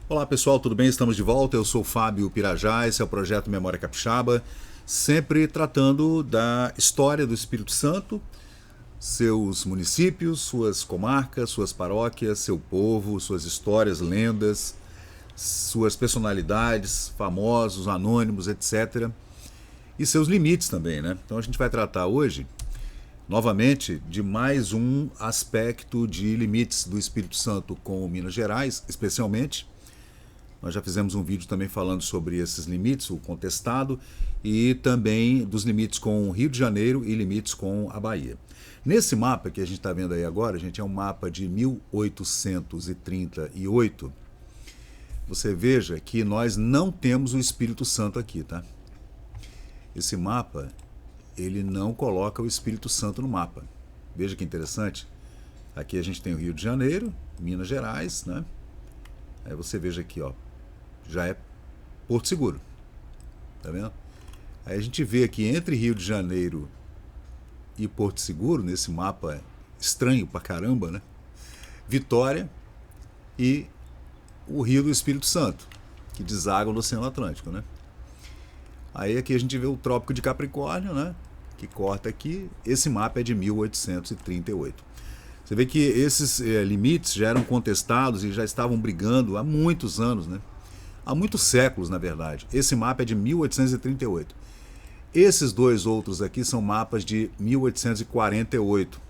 Olá pessoal, tudo bem? Estamos de volta. Eu sou o Fábio Pirajá, esse é o projeto Memória Capixaba, sempre tratando da história do Espírito Santo, seus municípios, suas comarcas, suas paróquias, seu povo, suas histórias, lendas, suas personalidades, famosos, anônimos, etc. E seus limites também, né? Então a gente vai tratar hoje, novamente, de mais um aspecto de limites do Espírito Santo com Minas Gerais, especialmente. Nós já fizemos um vídeo também falando sobre esses limites, o contestado, e também dos limites com o Rio de Janeiro e limites com a Bahia. Nesse mapa que a gente está vendo aí agora, gente, é um mapa de 1838. Você veja que nós não temos o Espírito Santo aqui, tá? Esse mapa, ele não coloca o Espírito Santo no mapa. Veja que interessante. Aqui a gente tem o Rio de Janeiro, Minas Gerais, né? Aí você veja aqui, ó, já é Porto Seguro, tá vendo? Aí a gente vê aqui entre Rio de Janeiro e Porto Seguro, nesse mapa estranho pra caramba, né? Vitória e o Rio do Espírito Santo, que deságua no Oceano Atlântico, né? Aí aqui a gente vê o Trópico de Capricórnio, né? Que corta aqui. Esse mapa é de 1838. Você vê que esses limites já eram contestados e já estavam brigando há muitos anos, né? Há muitos séculos, na verdade. Esse mapa é de 1838. Esses dois outros aqui são mapas de 1848.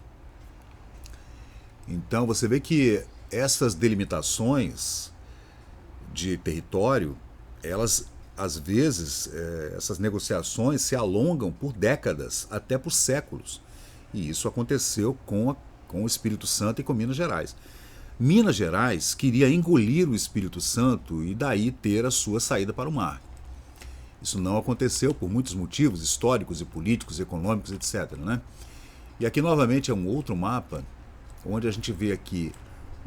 Então você vê que essas delimitações de território, elas, às vezes, essas negociações se alongam por décadas, até por séculos. E isso aconteceu com o Espírito Santo e com Minas Gerais. Minas Gerais queria engolir o Espírito Santo e daí ter a sua saída para o mar. Isso não aconteceu por muitos motivos históricos e políticos, econômicos, etc. Né? E aqui novamente é um outro mapa, onde a gente vê aqui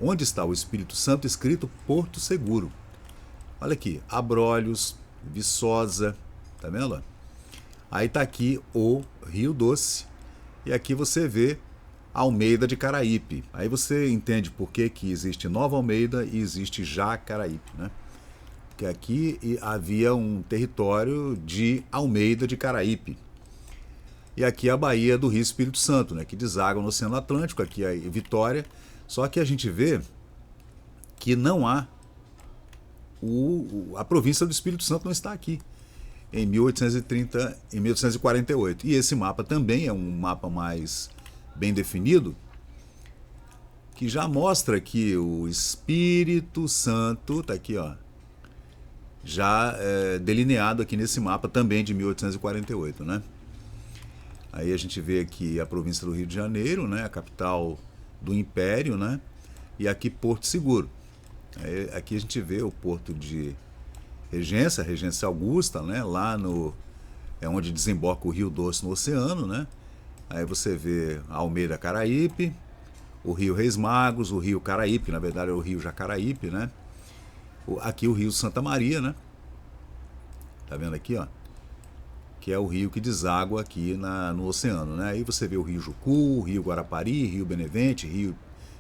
onde está o Espírito Santo escrito Porto Seguro. Olha aqui, Abrolhos, Viçosa, tá vendo? Aí está aqui o Rio Doce, e aqui você vê Almeida de Caraípe. Aí você entende por que existe Nova Almeida e existe Jacaraípe, né? Porque aqui havia um território de Almeida de Caraípe. E aqui a Baía do Rio Espírito Santo, né? Que deságua no Oceano Atlântico, aqui é Vitória. Só que a gente vê que não há a província do Espírito Santo não está aqui em 1830, em 1848. E esse mapa também é um mapa mais bem definido, que já mostra que o Espírito Santo está aqui, ó, já delineado aqui nesse mapa também de 1848, né? Aí a gente vê aqui a província do Rio de Janeiro, né, a capital do Império, né? E aqui Porto Seguro. Aí, aqui a gente vê o porto de Regência, Regência Augusta, né? Lá no é onde desemboca o Rio Doce no oceano, né? Aí você vê a Almeida Caraípe, o Rio Reis Magos, o Rio Caraípe, que na verdade é o Rio Jacaraípe, né? Aqui o Rio Santa Maria, né? Tá vendo aqui, ó? Que é o rio que deságua aqui no oceano, né? Aí você vê o Rio Jucu, o Rio Guarapari, Rio Benevente, Rio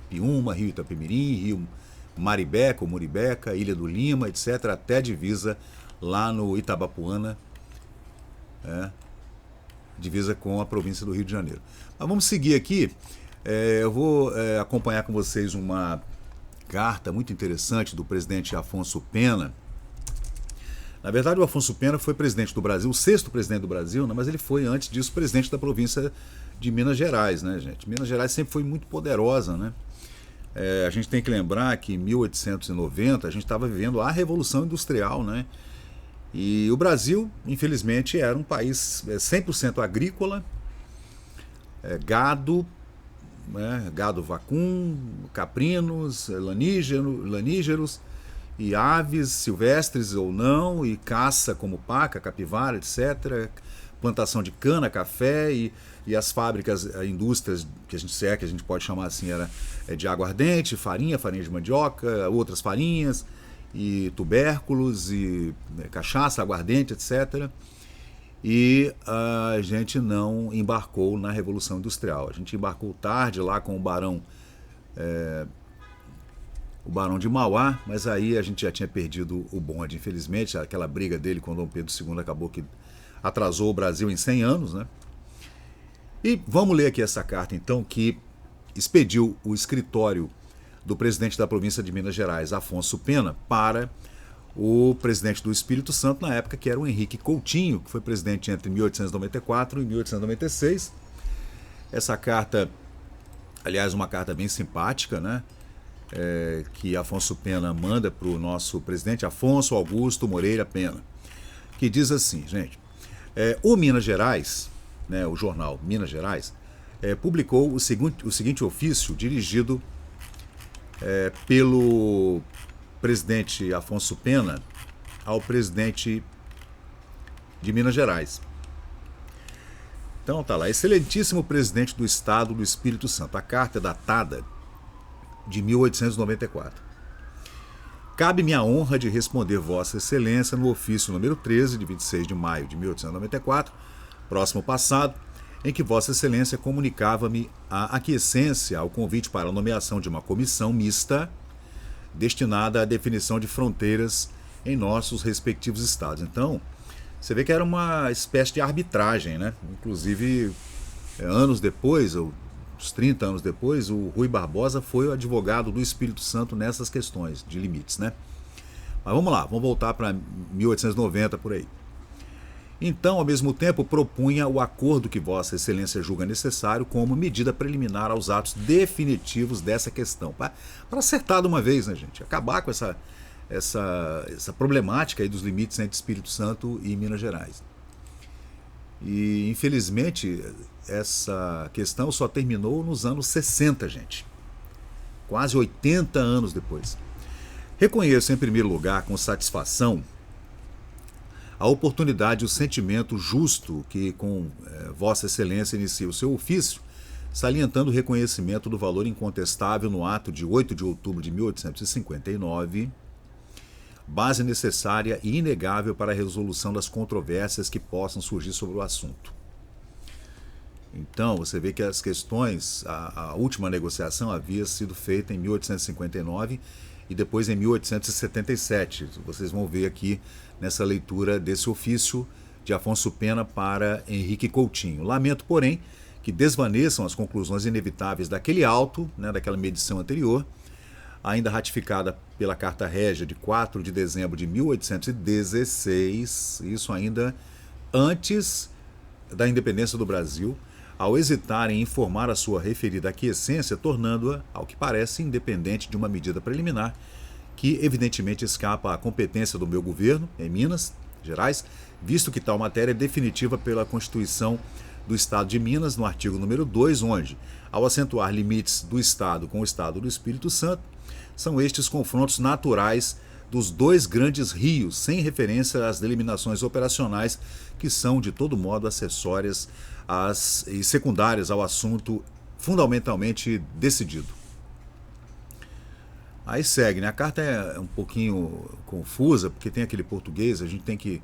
Piúma, Rio Itapemirim, Rio Maribeca, ou Muribeca, Ilha do Lima, etc., até a divisa lá no Itabapuana, divisa com a província do Rio de Janeiro. Mas vamos seguir aqui. Eu vou acompanhar com vocês uma carta muito interessante do presidente Afonso Pena. Na verdade, o Afonso Pena foi presidente do Brasil, o sexto presidente do Brasil, né? Mas ele foi, antes disso, presidente da província de Minas Gerais, né, gente? Minas Gerais sempre foi muito poderosa, né? A gente tem que lembrar que em 1890 a gente estava vivendo a Revolução Industrial, né? E o Brasil, infelizmente, era um país 100% agrícola, gado, né? Gado vacum, caprinos, lanígeros e aves silvestres ou não, e caça como paca, capivara, etc. Plantação de cana, café e as fábricas, indústrias que a gente pode chamar assim, era de aguardente, farinha de mandioca, outras farinhas, e tubérculos, e cachaça, aguardente, etc. E a gente não embarcou na Revolução Industrial. A gente embarcou tarde lá com o Barão o Barão de Mauá, mas aí a gente já tinha perdido o bonde, infelizmente. Aquela briga dele com Dom Pedro II acabou que atrasou o Brasil em 100 anos, né? E vamos ler aqui essa carta, então, que expediu o escritório do presidente da província de Minas Gerais, Afonso Pena, para o presidente do Espírito Santo, na época, que era o Henrique Coutinho, que foi presidente entre 1894 e 1896. Essa carta, aliás, uma carta bem simpática, né? Que Afonso Pena manda para o nosso presidente, Afonso Augusto Moreira Pena, que diz assim, gente, o Minas Gerais, né, o jornal Minas Gerais, publicou o seguinte ofício dirigido pelo presidente Afonso Pena ao presidente de Minas Gerais. Então tá lá, excelentíssimo presidente do Estado do Espírito Santo. A carta é datada de 1894. Cabe-me a honra de responder Vossa Excelência no ofício número 13, de 26 de maio de 1894, próximo passado, em que Vossa Excelência comunicava-me a aquiescência ao convite para a nomeação de uma comissão mista destinada à definição de fronteiras em nossos respectivos estados. Então, você vê que era uma espécie de arbitragem, né? Inclusive, anos depois, uns 30 anos depois, o Rui Barbosa foi o advogado do Espírito Santo nessas questões de limites, né? Mas vamos lá, vamos voltar para 1890 por aí. Então, ao mesmo tempo, propunha o acordo que Vossa Excelência julga necessário como medida preliminar aos atos definitivos dessa questão. Para acertar de uma vez, né, gente? Acabar com essa problemática aí dos limites entre Espírito Santo e Minas Gerais. E, infelizmente, essa questão só terminou nos anos 60, gente. Quase 80 anos depois. Reconheço, em primeiro lugar, com satisfação, a oportunidade e o sentimento justo que, com Vossa Excelência, inicia o seu ofício, salientando o reconhecimento do valor incontestável no ato de 8 de outubro de 1859, base necessária e inegável para a resolução das controvérsias que possam surgir sobre o assunto. Então, você vê que as questões, a última negociação havia sido feita em 1859 e depois em 1877. Vocês vão ver aqui nessa leitura desse ofício de Afonso Pena para Henrique Coutinho. Lamento, porém, que desvaneçam as conclusões inevitáveis daquele auto, né, daquela medição anterior, ainda ratificada pela Carta Régia de 4 de dezembro de 1816, isso ainda antes da independência do Brasil, ao hesitar em informar a sua referida aquiescência, tornando-a, ao que parece, independente de uma medida preliminar, que evidentemente escapa à competência do meu governo, em Minas Gerais, visto que tal matéria é definitiva pela Constituição do Estado de Minas, no artigo número 2, onde, ao acentuar limites do Estado com o Estado do Espírito Santo, são estes confrontos naturais dos dois grandes rios, sem referência às delimitações operacionais que são, de todo modo, acessórias e secundárias ao assunto fundamentalmente decidido. Aí segue, né? A carta é um pouquinho confusa, porque tem aquele português, a gente tem que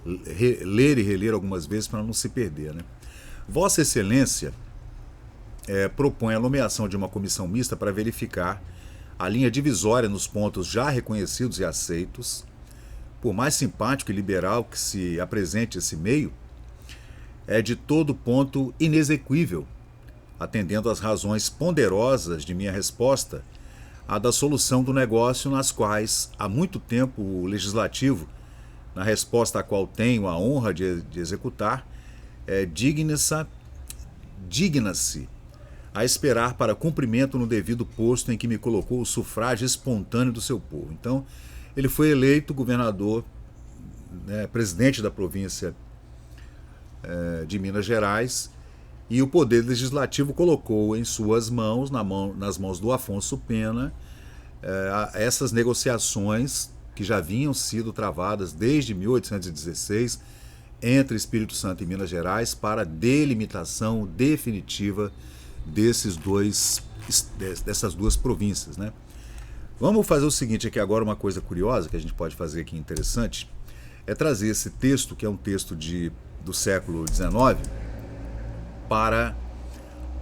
ler e reler algumas vezes para não se perder, né? Vossa Excelência propõe a nomeação de uma comissão mista para verificar a linha divisória nos pontos já reconhecidos e aceitos. Por mais simpático e liberal que se apresente esse meio, é de todo ponto inexequível, atendendo às razões ponderosas de minha resposta, a da solução do negócio nas quais, há muito tempo, o Legislativo, na resposta à qual tenho a honra de executar, digna-se a esperar para cumprimento no devido posto em que me colocou o sufrágio espontâneo do seu povo. Então, ele foi eleito governador, né, presidente da província de Minas Gerais, e o Poder Legislativo colocou em suas mãos, nas mãos do Afonso Pena, essas negociações que já vinham sido travadas desde 1816 entre Espírito Santo e Minas Gerais para a delimitação definitiva dessas duas províncias, né? Vamos fazer o seguinte aqui agora, uma coisa curiosa que a gente pode fazer aqui interessante, é trazer esse texto, que é um texto do século XIX, para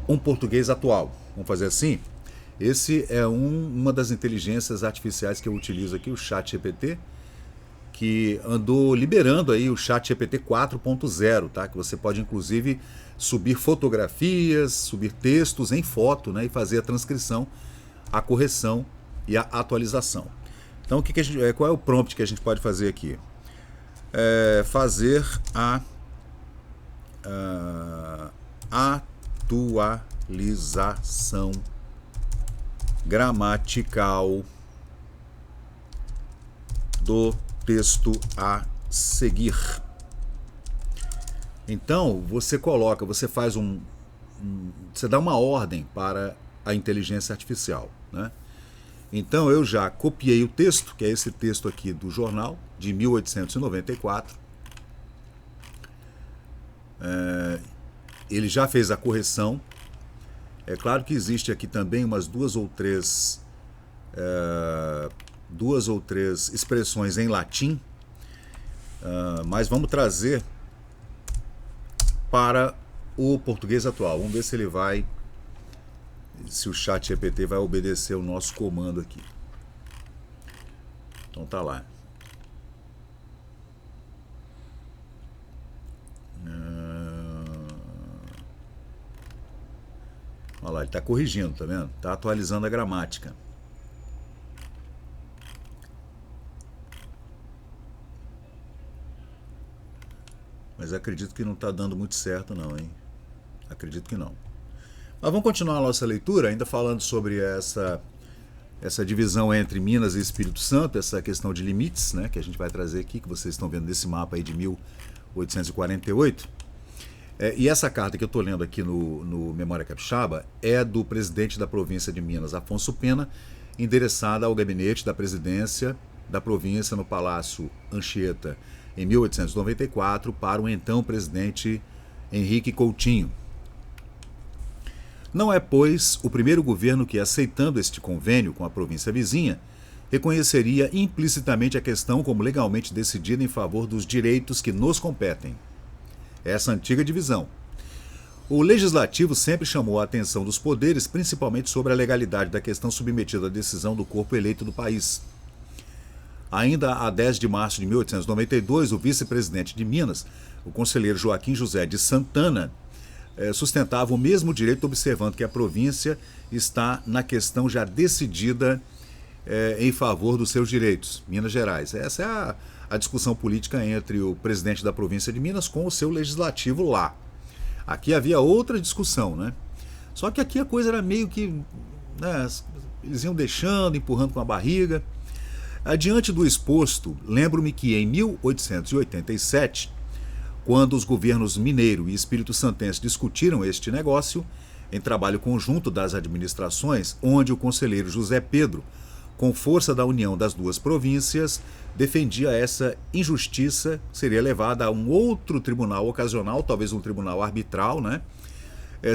um português atual. Vamos fazer assim? Esse é uma das inteligências artificiais que eu utilizo aqui, o ChatGPT, que andou liberando aí o ChatGPT 4.0, tá? Que você pode inclusive subir fotografias, subir textos em foto, né? E fazer a transcrição, a correção e a atualização. Então, qual é o prompt que a gente pode fazer aqui? Fazer a atualização gramatical do texto a seguir. Então, você faz você dá uma ordem para a inteligência artificial, né? Então eu já copiei o texto, que é esse texto aqui do jornal, de 1894. Ele já fez a correção. É claro que existe aqui também umas duas ou três expressões em latim, mas vamos trazer para o português atual. Vamos ver se o ChatGPT vai obedecer o nosso comando aqui. Então tá lá. Olha lá, ele está corrigindo, tá vendo? Está atualizando a gramática. Mas acredito que não está dando muito certo não, hein? Acredito que não. Mas vamos continuar a nossa leitura, ainda falando sobre essa divisão entre Minas e Espírito Santo, essa questão de limites, né, que a gente vai trazer aqui, que vocês estão vendo nesse mapa aí de 1848. E essa carta que eu estou lendo aqui no Memória Capixaba é do presidente da província de Minas, Afonso Pena, endereçada ao gabinete da presidência da província no Palácio Anchieta, em 1894, para o então presidente Henrique Coutinho. Não é, pois, o primeiro governo que, aceitando este convênio com a província vizinha, reconheceria implicitamente a questão como legalmente decidida em favor dos direitos que nos competem. Essa antiga divisão. O legislativo sempre chamou a atenção dos poderes, principalmente sobre a legalidade da questão submetida à decisão do corpo eleito do país. Ainda a 10 de março de 1892, o vice-presidente de Minas, o conselheiro Joaquim José de Santana, sustentava o mesmo direito, observando que a província está na questão já decidida em favor dos seus direitos, Minas Gerais. Essa é a discussão política entre o presidente da província de Minas com o seu legislativo lá. Aqui havia outra discussão, né? Só que aqui a coisa era meio que, né, eles iam deixando, empurrando com a barriga. Adiante do exposto, lembro-me que em 1887, quando os governos mineiro e Espírito Santense discutiram este negócio, em trabalho conjunto das administrações, onde o conselheiro José Pedro, com força da união das duas províncias, defendia essa injustiça, seria levada a um outro tribunal ocasional, talvez um tribunal arbitral, né?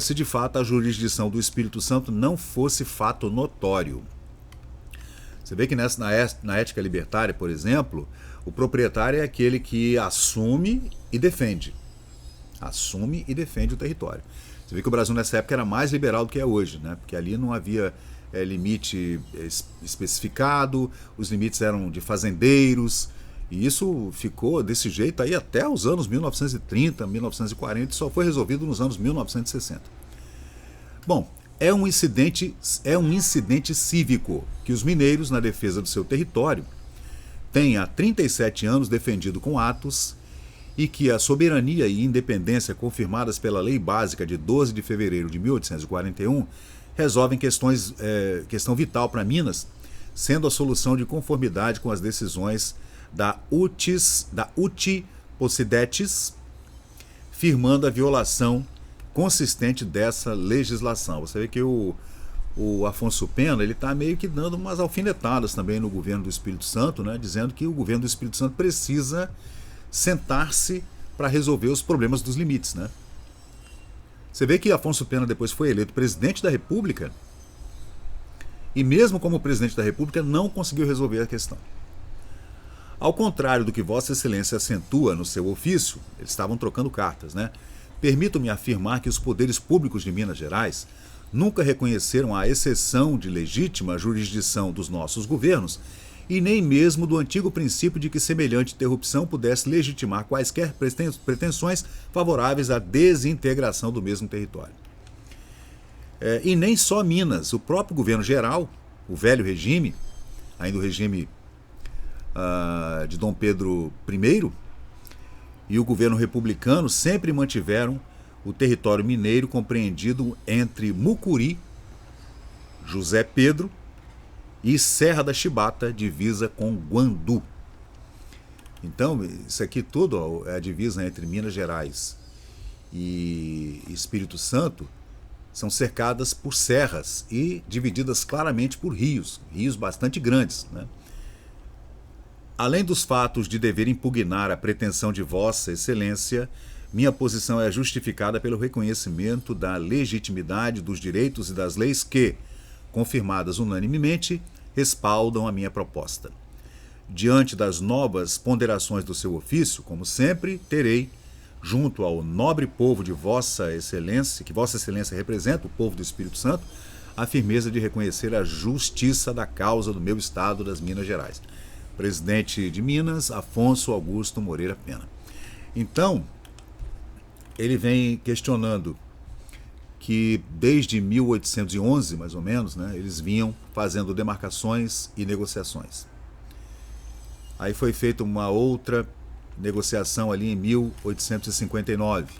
Se de fato a jurisdição do Espírito Santo não fosse fato notório. Você vê que na ética libertária, por exemplo, o proprietário é aquele que assume e defende. Assume e defende o território. Você vê que o Brasil nessa época era mais liberal do que é hoje, né? Porque ali não havia limite especificado, os limites eram de fazendeiros, e isso ficou desse jeito aí até os anos 1930, 1940, e só foi resolvido nos anos 1960. Bom, é um incidente cívico que os mineiros, na defesa do seu território, têm há 37 anos defendido com atos, e que a soberania e independência confirmadas pela Lei Básica de 12 de fevereiro de 1841 resolvem questão vital para Minas, sendo a solução de conformidade com as decisões da uti possidetis, firmando a violação consistente dessa legislação. Você vê que o Afonso Pena está meio que dando umas alfinetadas também no governo do Espírito Santo, né, dizendo que o governo do Espírito Santo precisa sentar-se para resolver os problemas dos limites, né? Você vê que Afonso Pena depois foi eleito presidente da República e mesmo como presidente da República não conseguiu resolver a questão. Ao contrário do que Vossa Excelência acentua no seu ofício, eles estavam trocando cartas, né? Permito-me afirmar que os poderes públicos de Minas Gerais nunca reconheceram a exceção de legítima jurisdição dos nossos governos e nem mesmo do antigo princípio de que semelhante interrupção pudesse legitimar quaisquer pretensões favoráveis à desintegração do mesmo território. E nem só Minas, o próprio governo geral, o velho regime, ainda o regime de Dom Pedro I, e o governo republicano sempre mantiveram o território mineiro compreendido entre Mucuri, José Pedro e Serra da Chibata, divisa com Guandu. Então, isso aqui tudo é a divisa entre Minas Gerais e Espírito Santo, são cercadas por serras e divididas claramente por rios bastante grandes, né? Além dos fatos de dever impugnar a pretensão de Vossa Excelência, minha posição é justificada pelo reconhecimento da legitimidade dos direitos e das leis que, confirmadas unanimemente, respaldam a minha proposta. Diante das novas ponderações do seu ofício, como sempre, terei, junto ao nobre povo de Vossa Excelência, que Vossa Excelência representa, o povo do Espírito Santo, a firmeza de reconhecer a justiça da causa do meu estado das Minas Gerais. Presidente de Minas, Afonso Augusto Moreira Pena. Então, ele vem questionando que desde 1811, mais ou menos, né, eles vinham fazendo demarcações e negociações. Aí foi feita uma outra negociação ali em 1859,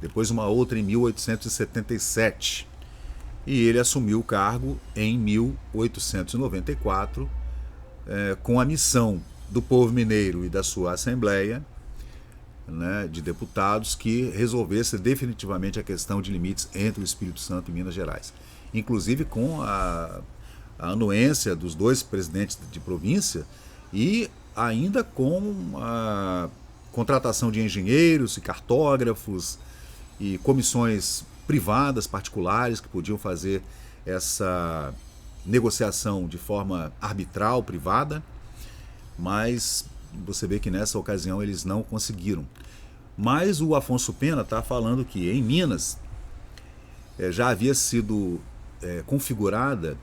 depois uma outra em 1877, e ele assumiu o cargo em 1894, com a missão do povo mineiro e da sua Assembleia, né, de deputados, que resolvesse definitivamente a questão de limites entre o Espírito Santo e Minas Gerais, inclusive com a anuência dos dois presidentes de província e ainda com a contratação de engenheiros e cartógrafos e comissões privadas, particulares, que podiam fazer essa negociação de forma arbitral, privada, mas você vê que nessa ocasião eles não conseguiram. Mas o Afonso Pena está falando que em Minas já havia sido configurada,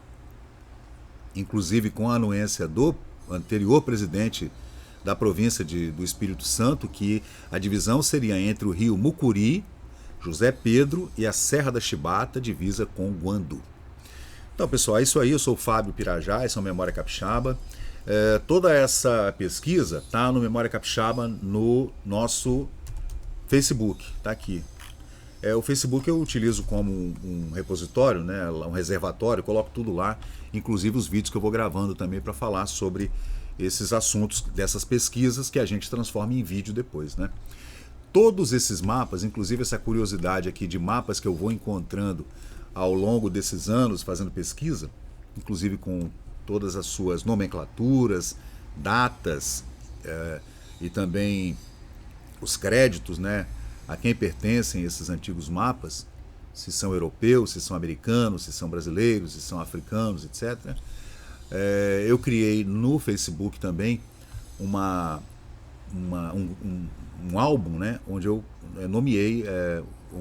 inclusive com a anuência do anterior presidente da província do Espírito Santo, que a divisão seria entre o rio Mucuri, José Pedro e a Serra da Chibata, divisa com Guandu. Então, pessoal, é isso aí. Eu sou o Fábio Pirajá, esse é o Memória Capixaba. Toda essa pesquisa está no Memória Capixaba no nosso Facebook, está aqui. O Facebook eu utilizo como um repositório, né, um reservatório, coloco tudo lá, inclusive os vídeos que eu vou gravando também para falar sobre esses assuntos dessas pesquisas que a gente transforma em vídeo depois, né? Todos esses mapas, inclusive essa curiosidade aqui de mapas que eu vou encontrando ao longo desses anos fazendo pesquisa, inclusive com todas as suas nomenclaturas, datas e também os créditos, né, a quem pertencem esses antigos mapas, se são europeus, se são americanos, se são brasileiros, se são africanos, etc. Eu criei no Facebook também um álbum, né, onde eu nomeei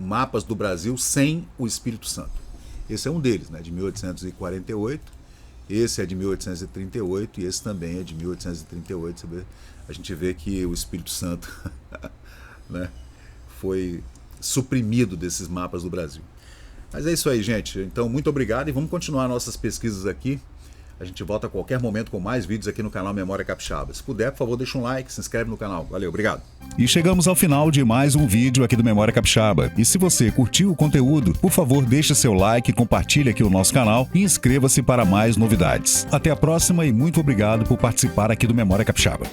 mapas do Brasil sem o Espírito Santo. Esse é um deles, né, de 1848, esse é de 1838 e esse também é de 1838. A gente vê que o Espírito Santo né, foi suprimido desses mapas do Brasil. Mas é isso aí, gente. Então, muito obrigado e vamos continuar nossas pesquisas aqui. A gente volta a qualquer momento com mais vídeos aqui no canal Memória Capixaba. Se puder, por favor, deixa um like, se inscreve no canal. Valeu, obrigado. E chegamos ao final de mais um vídeo aqui do Memória Capixaba. E se você curtiu o conteúdo, por favor, deixe seu like, compartilhe aqui o nosso canal e inscreva-se para mais novidades. Até a próxima e muito obrigado por participar aqui do Memória Capixaba.